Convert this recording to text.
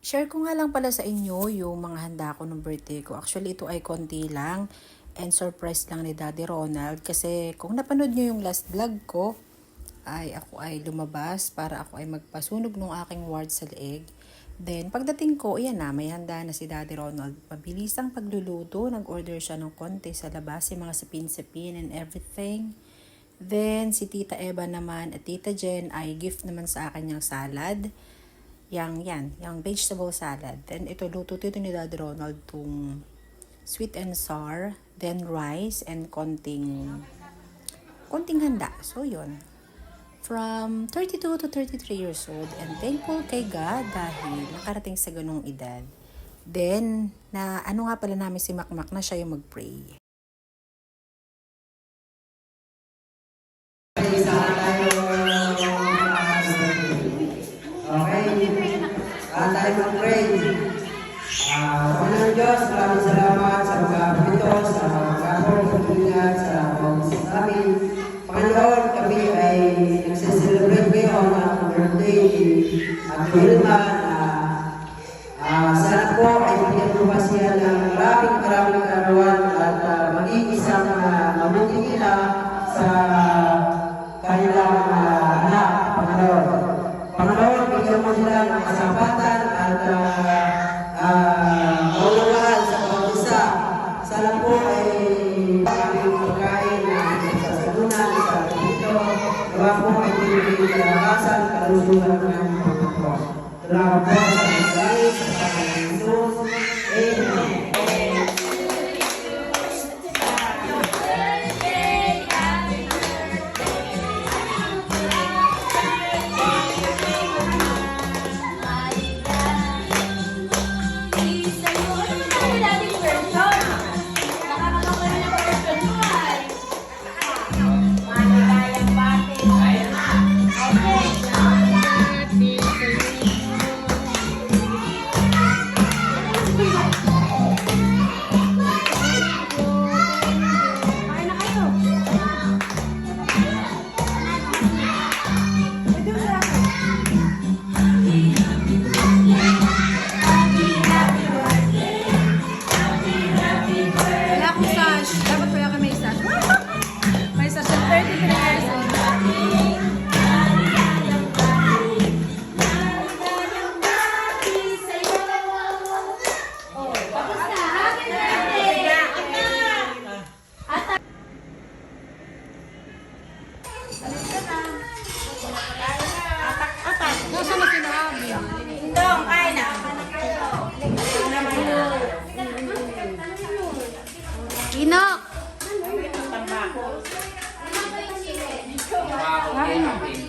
Share ko nga lang pala sa inyo yung mga handa ko ng birthday ko. Actually, ito ay konti lang and surprise lang ni Daddy Ronald kasi kung napanood nyo yung last vlog ko, ay ako ay lumabas para ako ay magpasunog ng aking ward sa leeg. Then, pagdating ko, ayan na, may handa na si Daddy Ronald. Mabilis ang pagluluto. Nag-order siya ng konti sa labas, yung mga sapin-sapin and everything. Then, si Tita Eva naman at Tita Jen ay gift naman sa akin yung salad. Yung vegetable salad. Then, ito, luto ito ni Daddy Ronald itong sweet and sour. Then, rice and konting handa. So, yun. From 32 to 33 years old and thankful kay God dahil nakarating sa ganung edad. Then, ano nga pala namin si Makmak na siya yung mag-pray. Tayo mag-pray. Panginoon Diyos, maraming salamat sa mga ito, sa mga pagkakas, sa pagkakas namin. Panginoon, kami ay nagsiselebrate ngayon ang birthday at Wilma na sana po ay bigyan mo pa siya ng maraming karawan at maging isang mabuting ina sa kanilang anak, Panginoon. Panginoon, bigyan mo sila ng kasapatan at kaulungan sa pag-isa. Sana po ay aming pagkain na sa salunan, sa dito. Gawa po ay pinipili kalakasan, kalusugan ng aming pagkakas. Salamat po sa pagkain, sa pagkain ng Jesus. Amen. Dapat pala kami isa. May isa siya 33 years old. Nasaan na sinabi? Dong, kain na. Inok! Tambako. Kain.